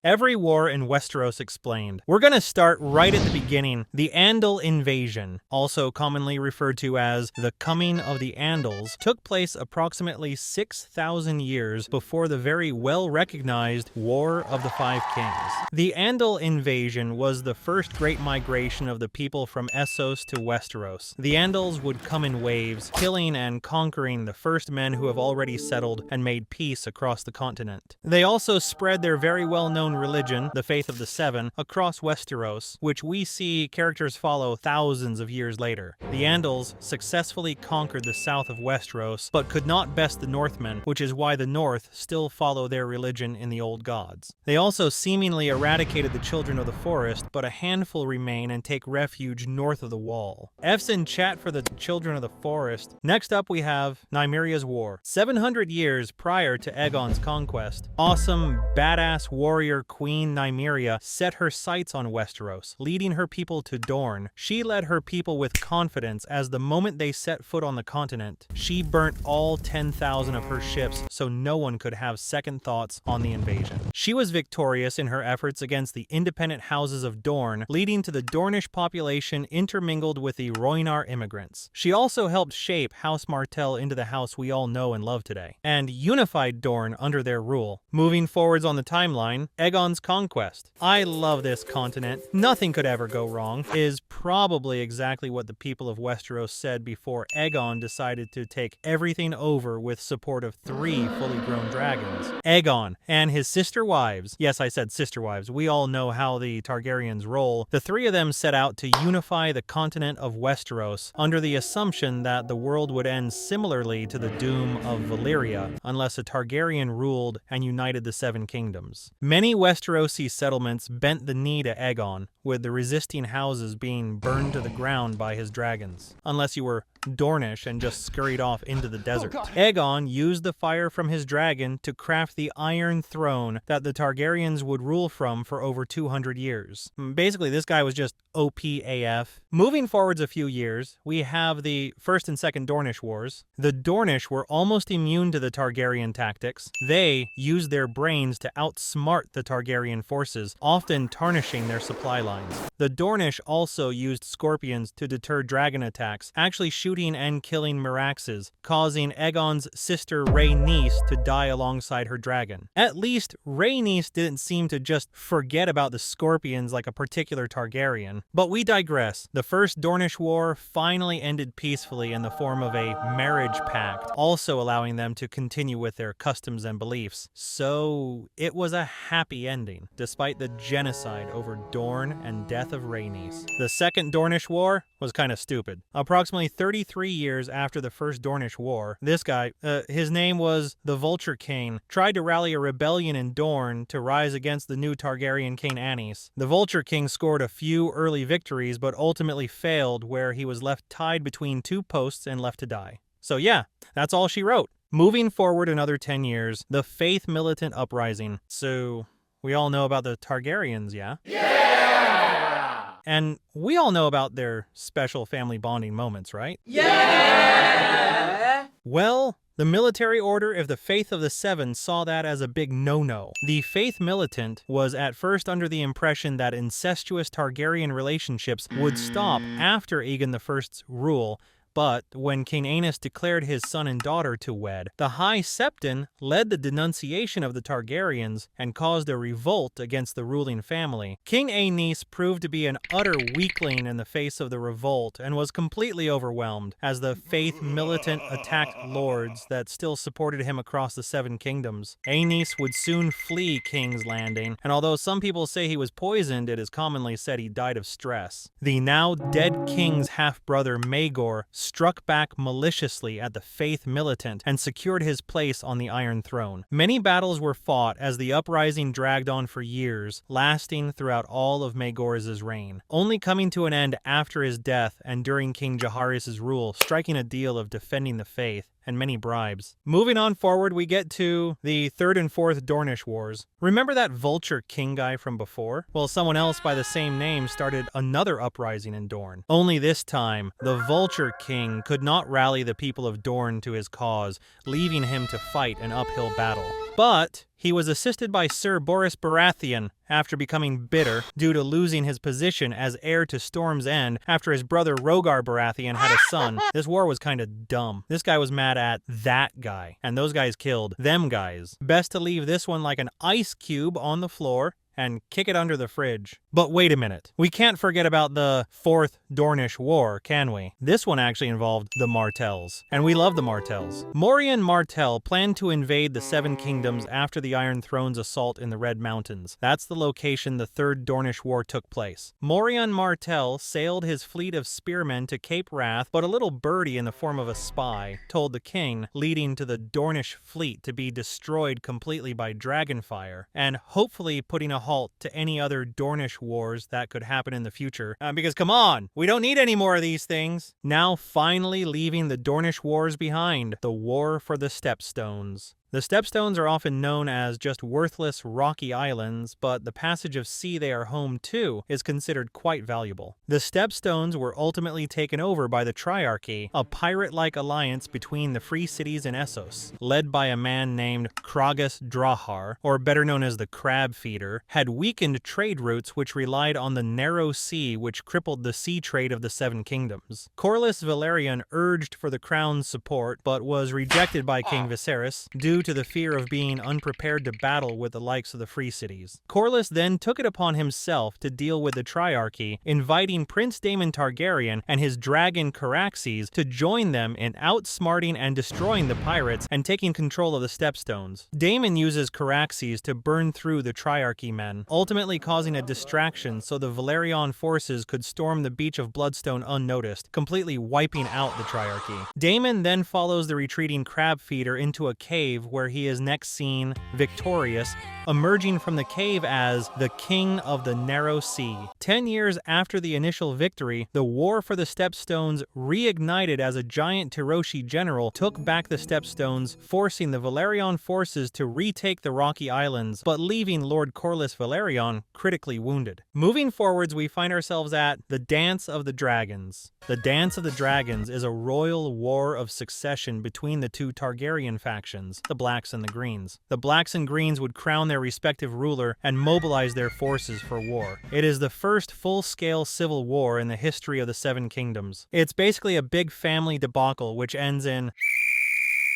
Every war in Westeros explained. We're gonna start right at the beginning, the Andal invasion, also commonly referred to as the Coming of the Andals, took place approximately 6,000 years before the very well-recognized War of the Five Kings. The Andal invasion was the first great migration of the people from Essos to Westeros. The Andals would come in waves, killing and conquering the first men who have already settled and made peace across the continent. They also spread their very well-known religion, the Faith of the Seven, across Westeros, which we see characters follow thousands of years later. The Andals successfully conquered the south of Westeros, but could not best the Northmen, which is why the North still follow their religion in the Old Gods. They also seemingly eradicated the Children of the Forest, but a handful remain and take refuge north of the Wall. F's in chat for the Children of the Forest. Next up we have Nymeria's War. 700 years prior to Aegon's conquest, awesome, badass warrior Queen Nymeria set her sights on Westeros, leading her people to Dorne. She led her people with confidence as the moment they set foot on the continent, she burnt all 10,000 of her ships so no one could have second thoughts on the invasion. She was victorious in her efforts against the independent houses of Dorne, leading to the Dornish population intermingled with the Rhoynar immigrants. She also helped shape House Martell into the house we all know and love today, and unified Dorne under their rule. Moving forwards on the timeline, Aegon's conquest. I love this continent. Nothing could ever go wrong, is probably exactly what the people of Westeros said before Aegon decided to take everything over with support of 3 fully grown dragons. Aegon and his sister wives, yes, I said sister wives, we all know how the Targaryens roll, the 3 of them set out to unify the continent of Westeros under the assumption that the world would end similarly to the doom of Valyria unless a Targaryen ruled and united the 7 kingdoms. Many Westerosi settlements bent the knee to Aegon, with the resisting houses being burned to the ground by his dragons, unless you were Dornish and just scurried off into the desert. Aegon used the fire from his dragon to craft the Iron Throne that the Targaryens would rule from for over 200 years. Basically, this guy was just OP AF. Moving forwards a few years, we have the First and Second Dornish Wars. The Dornish were almost immune to the Targaryen tactics. They used their brains to outsmart the Targaryen forces, often tarnishing their supply lines. The Dornish also used scorpions to deter dragon attacks, actually shooting and killing Meraxes, causing Aegon's sister Rhaenys to die alongside her dragon. At least, Rhaenys didn't seem to just forget about the scorpions like a particular Targaryen. But we digress. The First Dornish War finally ended peacefully in the form of a marriage pact, also allowing them to continue with their customs and beliefs. So, it was a happy ending, despite the genocide over Dorne and death of Rhaenys. The Second Dornish War was kind of stupid. Approximately 33 years after the First Dornish War, this guy, his name was the Vulture King, tried to rally a rebellion in Dorne to rise against the new Targaryen King Aenys. The Vulture King scored a few early victories, but ultimately failed, where he was left tied between 2 posts and left to die. So yeah, that's all she wrote. Moving forward another 10 years, the Faith Militant Uprising. So, we all know about the Targaryens, yeah? Yeah! And we all know about their special family bonding moments, right? Yeah! Well, the military order of the Faith of the Seven saw that as a big no-no. The Faith Militant was at first under the impression that incestuous Targaryen relationships would stop after Aegon I's rule, but when King Aenys declared his son and daughter to wed, the High Septon led the denunciation of the Targaryens and caused a revolt against the ruling family. King Aenys proved to be an utter weakling in the face of the revolt and was completely overwhelmed as the Faith Militant attacked lords that still supported him across the 7 kingdoms. Aenys would soon flee King's Landing, and although some people say he was poisoned, it is commonly said he died of stress. The now dead king's half-brother Maegor struck back maliciously at the Faith Militant and secured his place on the Iron Throne. Many battles were fought as the uprising dragged on for years, lasting throughout all of Maegor's reign, only coming to an end after his death and during King Jaehaerys' rule, striking a deal of defending the faith and many bribes. Moving on forward, we get to the 3rd and 4th Dornish Wars. Remember that Vulture King guy from before? Well, someone else by the same name started another uprising in Dorne. Only this time, the Vulture King could not rally the people of Dorne to his cause, leaving him to fight an uphill battle. But he was assisted by Sir Boris Baratheon after becoming bitter due to losing his position as heir to Storm's End after his brother Rhaegar Baratheon had a son. This war was kind of dumb. This guy was mad at that guy, and those guys killed them guys. Best to leave this one like an ice cube on the floor and kick it under the fridge. But wait a minute. We can't forget about the 4th Dornish War, can we? This one actually involved the Martells, and we love the Martells. Morian Martell planned to invade the Seven Kingdoms after the Iron Throne's assault in the Red Mountains. That's the location the 3rd Dornish War took place. Morian Martell sailed his fleet of spearmen to Cape Wrath, but a little birdie in the form of a spy told the king, leading to the Dornish fleet to be destroyed completely by dragonfire, and hopefully putting a halt to any other Dornish wars that could happen in the future. Because come on, we don't need any more of these things. Now finally leaving the Dornish wars behind, the war for the stepstones. The stepstones are often known as just worthless rocky islands, but the passage of sea they are home to is considered quite valuable. The stepstones were ultimately taken over by the Triarchy, a pirate-like alliance between the free cities in Essos, led by a man named Kragus Drahar, or better known as the Crab Feeder, had weakened trade routes which relied on the narrow sea which crippled the sea trade of the Seven Kingdoms. Corlys Velaryon urged for the crown's support, but was rejected by King Viserys due to the fear of being unprepared to battle with the likes of the free cities. Corlys then took it upon himself to deal with the Triarchy, inviting Prince Daemon Targaryen and his dragon Caraxes to join them in outsmarting and destroying the pirates and taking control of the stepstones. Daemon uses Caraxes to burn through the Triarchy men, ultimately causing a distraction so the Valyrian forces could storm the beach of Bloodstone unnoticed, completely wiping out the Triarchy. Daemon then follows the retreating Crab Feeder into a cave where he is next seen victorious, emerging from the cave as the King of the Narrow Sea. 10 years after the initial victory, the war for the Stepstones reignited as a giant Tiroshi general took back the Stepstones, forcing the Valyrian forces to retake the Rocky Islands, but leaving Lord Corlys Velaryon critically wounded. Moving forwards, we find ourselves at the Dance of the Dragons. The Dance of the Dragons is a royal war of succession between the two Targaryen factions, the Blacks and the Greens. The Blacks and Greens would crown their respective ruler and mobilize their forces for war. It is the first full-scale civil war in the history of the Seven Kingdoms. It's basically a big family debacle which ends in...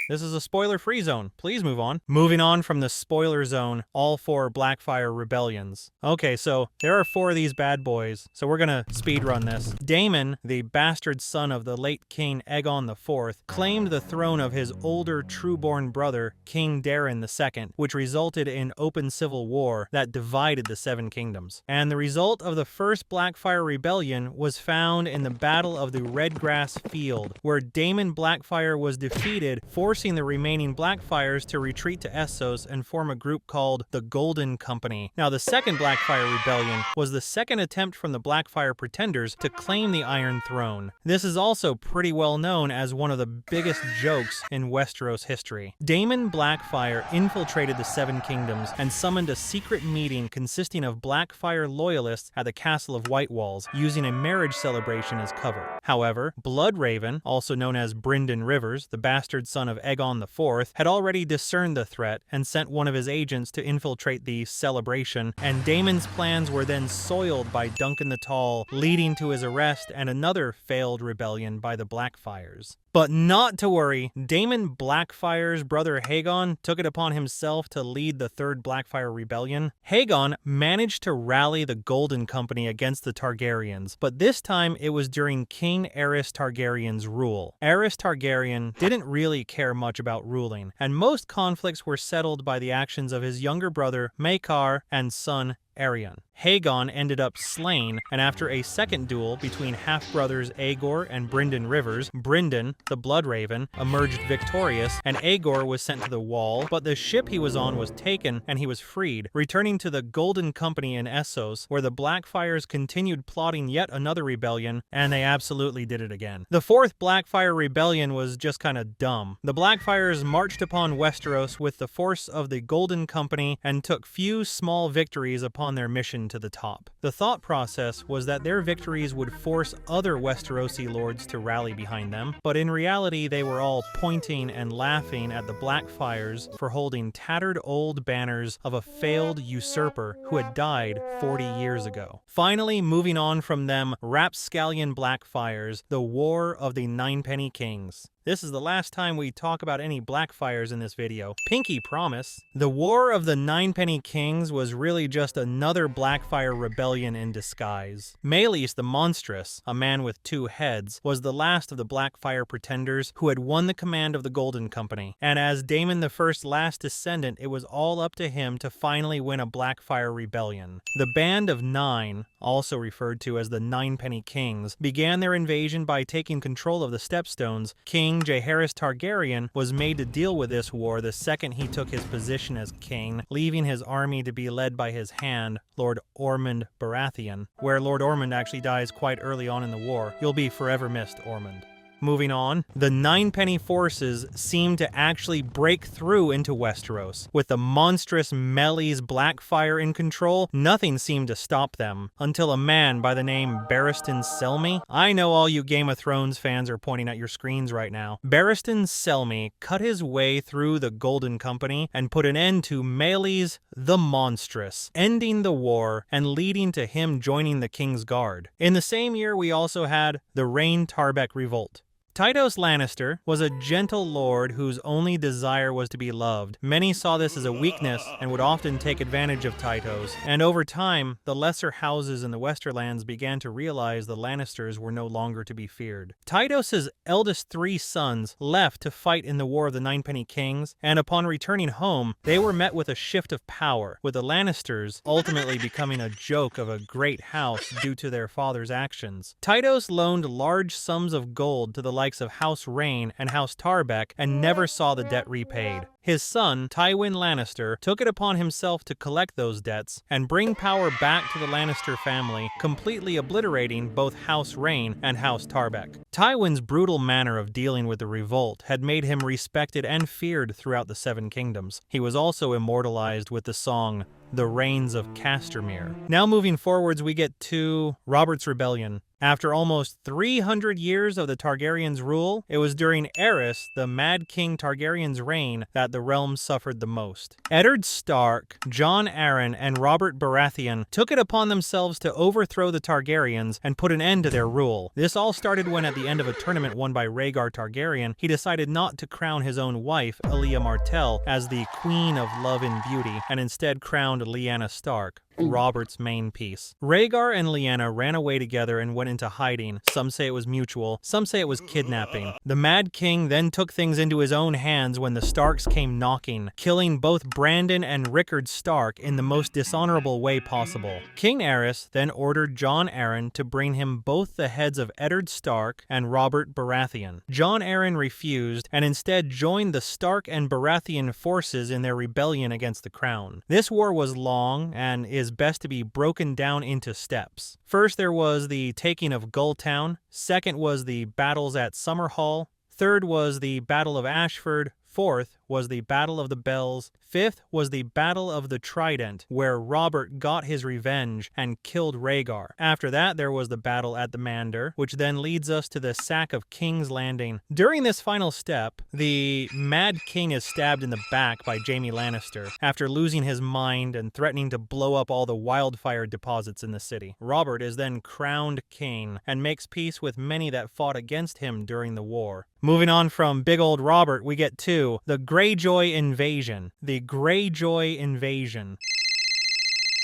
This is a spoiler-free zone. Please move on. Moving on from the spoiler zone, all 4 Blackfire rebellions. Okay, so there are 4 of these bad boys, so we're gonna speedrun this. Daemon, the bastard son of the late King Aegon IV, claimed the throne of his older true-born brother, King Daeron II, which resulted in open civil war that divided the Seven Kingdoms. And the result of the first Blackfire rebellion was found in the Battle of the Redgrass Field, where Daemon Blackfire was defeated, forcing the remaining Blackfires to retreat to Essos and form a group called the Golden Company. Now, the second Blackfire rebellion was the second attempt from the Blackfire pretenders to claim the Iron Throne. This is also pretty well known as one of the biggest jokes in Westeros history. Daemon Blackfire infiltrated the Seven Kingdoms and summoned a secret meeting consisting of Blackfire loyalists at the Castle of White Walls, using a marriage celebration as cover. However, Bloodraven, also known as Brynden Rivers, the bastard son of Aegon IV, had already discerned the threat and sent one of his agents to infiltrate the celebration, and Daemon's plans were then soiled by Duncan the Tall, leading to his arrest and another failed rebellion by the Blackfires. But not to worry, Daemon Blackfire's brother Aegon took it upon himself to lead the third Blackfire rebellion. Aegon managed to rally the Golden Company against the Targaryens, but this time it was during King Aerys Targaryen's rule. Aerys Targaryen didn't really care much about ruling, and most conflicts were settled by the actions of his younger brother Maekar and son Aerion. Aegon ended up slain, and after a second duel between half-brothers Aegor and Brynden Rivers, Brynden, the Blood Raven, emerged victorious, and Aegor was sent to the Wall, but the ship he was on was taken and he was freed, returning to the Golden Company in Essos, where the Blackfires continued plotting yet another rebellion, and they absolutely did it again. The fourth Blackfire rebellion was just kinda dumb. The Blackfires marched upon Westeros with the force of the Golden Company and took few small victories upon their mission to the top. The thought process was that their victories would force other Westerosi lords to rally behind them, but in reality they were all pointing and laughing at the Blackfires for holding tattered old banners of a failed usurper who had died 40 years ago. Finally, moving on from them, rapscallion Blackfires, the War of the Ninepenny Kings. This is the last time we talk about any Blackfires in this video. Pinky promise. The War of the Ninepenny Kings was really just another Blackfire rebellion in disguise. Meleys the Monstrous, a man with two heads, was the last of the Blackfire pretenders who had won the command of the Golden Company. And as Daemon I's last descendant, it was all up to him to finally win a Blackfire rebellion. The Band of Nine, also referred to as the Ninepenny Kings, began their invasion by taking control of the stepstones. King Jaehaerys Targaryen was made to deal with this war the second he took his position as king, leaving his army to be led by his hand, Lord Ormond Baratheon, where Lord Ormond actually dies quite early on in the war. You'll be forever missed, Ormond. Moving on, the Ninepenny forces seemed to actually break through into Westeros. With the monstrous Meleys Blackfire in control, nothing seemed to stop them, until a man by the name Barristan Selmy. I know all you Game of Thrones fans are pointing at your screens right now. Barristan Selmy cut his way through the Golden Company and put an end to Meleys the Monstrous, ending the war and leading to him joining the King's Guard. In the same year, we also had the Reyne-Tarbeck revolt. Tytos Lannister was a gentle lord whose only desire was to be loved. Many saw this as a weakness and would often take advantage of Tytos, and over time, the lesser houses in the Westerlands began to realize the Lannisters were no longer to be feared. Tytos' eldest three sons left to fight in the War of the Ninepenny Kings, and upon returning home, they were met with a shift of power, with the Lannisters ultimately becoming a joke of a great house due to their father's actions. Tytos loaned large sums of gold to the likes of House Reyne and House Tarbeck and never saw the debt repaid. His son, Tywin Lannister, took it upon himself to collect those debts and bring power back to the Lannister family, completely obliterating both House Reyne and House Tarbeck. Tywin's brutal manner of dealing with the revolt had made him respected and feared throughout the Seven Kingdoms. He was also immortalized with the song, The Rains of Castamere. Now moving forwards, we get to Robert's Rebellion. After almost 300 years of the Targaryens' rule, it was during Aerys, the Mad King Targaryen's reign, that the realm suffered the most. Eddard Stark, Jon Arryn, and Robert Baratheon took it upon themselves to overthrow the Targaryens and put an end to their rule. This all started when, at the end of a tournament won by Rhaegar Targaryen, he decided not to crown his own wife, Elia Martell, as the Queen of Love and Beauty, and instead crowned Lyanna Stark, Robert's main piece. Rhaegar and Lyanna ran away together and went into hiding. Some say it was mutual, some say it was kidnapping. The Mad King then took things into his own hands when the Starks came knocking, killing both Brandon and Rickard Stark in the most dishonorable way possible. King Aerys then ordered Jon Arryn to bring him both the heads of Eddard Stark and Robert Baratheon. Jon Arryn refused and instead joined the Stark and Baratheon forces in their rebellion against the crown. This war was long and is best to be broken down into steps. First, there was the taking of Gulltown. Second was the battles at Summerhall. Third was the Battle of Ashford. Fourth was the Battle of the Bells. Fifth was the Battle of the Trident, where Robert got his revenge and killed Rhaegar. After that, there was the battle at the Mander, which then leads us to the sack of King's Landing. During this final step, the Mad King is stabbed in the back by Jaime Lannister after losing his mind and threatening to blow up all the wildfire deposits in the city. Robert is then crowned king and makes peace with many that fought against him during the war. Moving on from big old Robert, we get to the Greyjoy invasion. The Greyjoy invasion.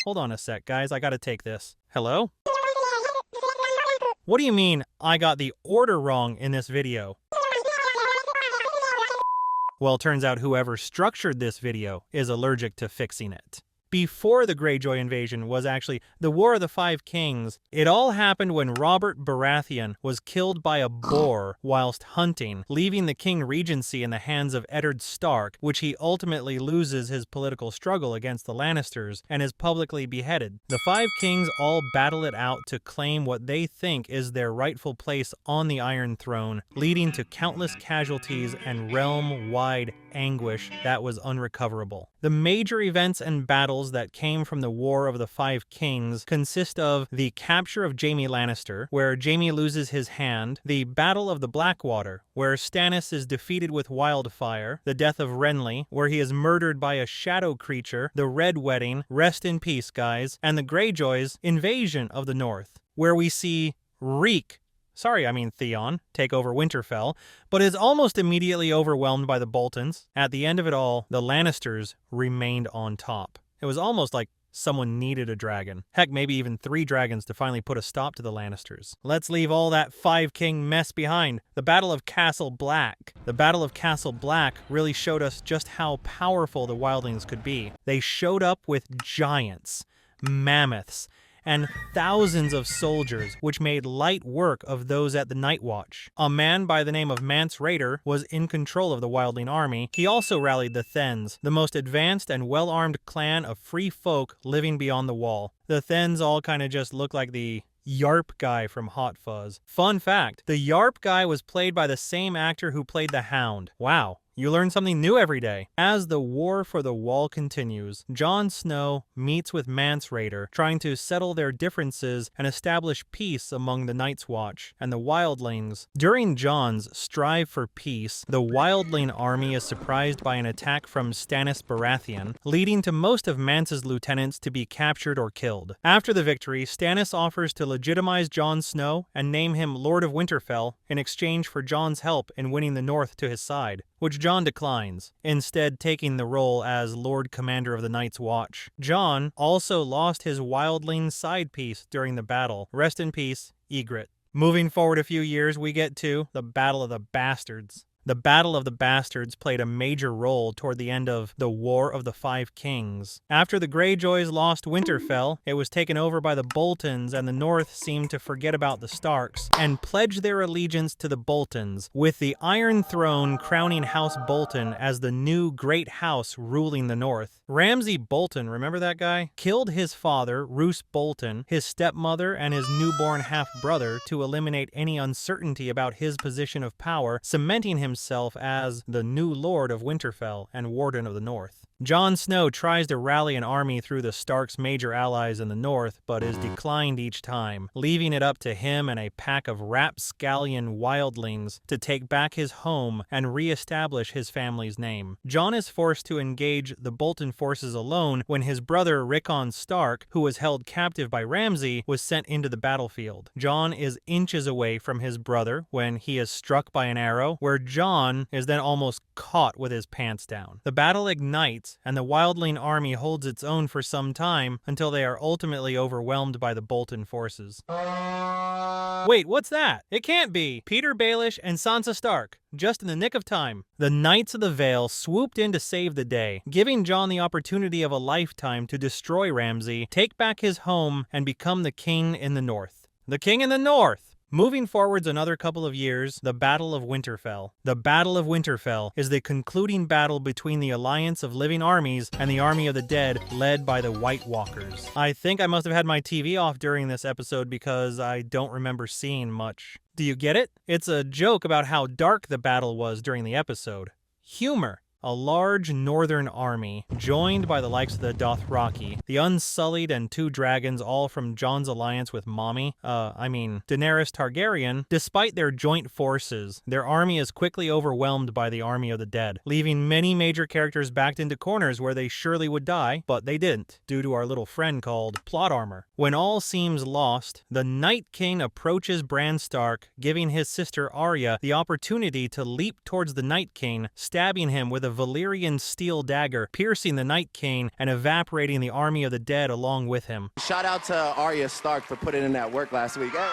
Hold on a sec, guys. I gotta take this. Hello? What do you mean I got the order wrong in this video? Well, turns out whoever structured this video is allergic to fixing it. before the Greyjoy invasion was actually the War of the Five Kings. It all happened when Robert Baratheon was killed by a boar whilst hunting, leaving the king regency in the hands of Eddard Stark, which he ultimately loses his political struggle against the Lannisters and is publicly beheaded. The Five Kings all battle it out to claim what they think is their rightful place on the Iron Throne, leading to countless casualties and realm-wide anguish that was unrecoverable. The major events and battles that came from the War of the Five Kings consist of the capture of Jaime Lannister, where Jaime loses his hand, the Battle of the Blackwater, where Stannis is defeated with wildfire, the death of Renly, where he is murdered by a shadow creature, the Red Wedding, rest in peace guys, and the Greyjoys' invasion of the North, where we see Theon take over Winterfell, but is almost immediately overwhelmed by the Boltons. At the end of it all, the Lannisters remained on top. It was almost like someone needed a dragon. Heck, maybe even 3 dragons to finally put a stop to the Lannisters. Let's leave all that Five King mess behind. The Battle of Castle Black. The Battle of Castle Black really showed us just how powerful the wildlings could be. They showed up with giants, mammoths, and thousands of soldiers, which made light work of those at the Night Watch. A man by the name of Mance Rayder was in control of the wildling army. He also rallied the Thenns, the most advanced and well-armed clan of free folk living beyond the wall. The Thenns all kind of just look like the Yarp guy from Hot Fuzz. Fun fact, the Yarp guy was played by the same actor who played the Hound. Wow. You learn something new every day. As the war for the Wall continues, Jon Snow meets with Mance Rayder, trying to settle their differences and establish peace among the Night's Watch and the wildlings. During Jon's strive for peace, the wildling army is surprised by an attack from Stannis Baratheon, leading to most of Mance's lieutenants to be captured or killed. After the victory, Stannis offers to legitimize Jon Snow and name him Lord of Winterfell in exchange for Jon's help in winning the North to his side, which Jon declines, instead taking the role as Lord Commander of the Night's Watch. Jon also lost his wildling side piece during the battle. Rest in peace, Ygritte. Moving forward a few years, we get to the Battle of the Bastards. The Battle of the Bastards played a major role toward the end of the War of the Five Kings. After the Greyjoys lost Winterfell, it was taken over by the Boltons, and the North seemed to forget about the Starks and pledge their allegiance to the Boltons, with the Iron Throne crowning House Bolton as the new great house ruling the North. Ramsay Bolton, remember that guy? Killed his father, Roose Bolton, his stepmother, and his newborn half-brother to eliminate any uncertainty about his position of power, cementing himself as the new Lord of Winterfell and Warden of the North. Jon Snow tries to rally an army through the Stark's major allies in the north, but is declined each time, leaving it up to him and a pack of rapscallion wildlings to take back his home and re-establish his family's name. Jon is forced to engage the Bolton forces alone when his brother Rickon Stark, who was held captive by Ramsay, was sent into the battlefield. Jon is inches away from his brother when he is struck by an arrow, where Jon is then almost caught with his pants down. The battle ignites, and the wildling army holds its own for some time until they are ultimately overwhelmed by the Bolton forces. Wait, what's that? It can't be! Peter Baelish and Sansa Stark, just in the nick of time. The Knights of the Vale swooped in to save the day, giving Jon the opportunity of a lifetime to destroy Ramsay, take back his home, and become the king in the north. The king in the north! Moving forwards another couple of years, the Battle of Winterfell. The Battle of Winterfell is the concluding battle between the Alliance of Living Armies and the Army of the Dead, led by the White Walkers. I think I must have had my TV off during this episode because I don't remember seeing much. Do you get it? It's a joke about how dark the battle was during the episode. Humor. A large northern army, joined by the likes of the Dothraki, the Unsullied, and 2 dragons, all from Jon's alliance with Daenerys Targaryen. Despite their joint forces, their army is quickly overwhelmed by the Army of the Dead, leaving many major characters backed into corners where they surely would die, but they didn't, due to our little friend called Plot Armor. When all seems lost, the Night King approaches Bran Stark, giving his sister Arya the opportunity to leap towards the Night King, stabbing him with a Valyrian steel dagger, piercing the Night King and evaporating the Army of the Dead along with him. Shout out to Arya Stark for putting in that work last week. Hey.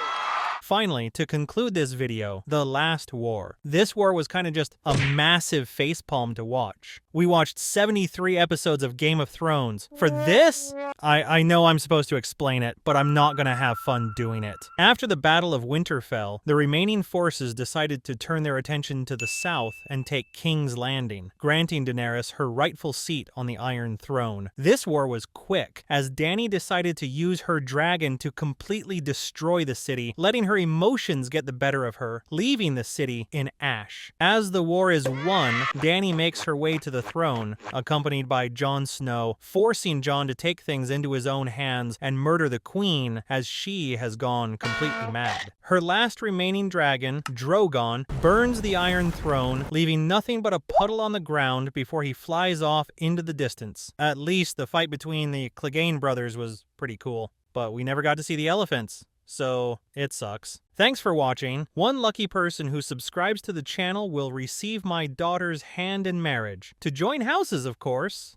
Finally, to conclude this video, the last war. This war was kind of just a massive facepalm to watch. We watched 73 episodes of Game of Thrones. For this, I know I'm supposed to explain it, but I'm not gonna have fun doing it. After the Battle of Winterfell, the remaining forces decided to turn their attention to the south and take King's Landing, granting Daenerys her rightful seat on the Iron Throne. This war was quick, as Dany decided to use her dragon to completely destroy the city, letting her emotions get the better of her, leaving the city in ash. As the war is won, Dany makes her way to the throne, accompanied by Jon Snow, forcing Jon to take things into his own hands and murder the queen, as she has gone completely mad. Her last remaining dragon, Drogon, burns the Iron Throne, leaving nothing but a puddle on the ground before he flies off into the distance. At least the fight between the Clegane brothers was pretty cool, but we never got to see the elephants, so it sucks. Thanks for watching. One lucky person who subscribes to the channel will receive my daughter's hand in marriage. To join houses, of course.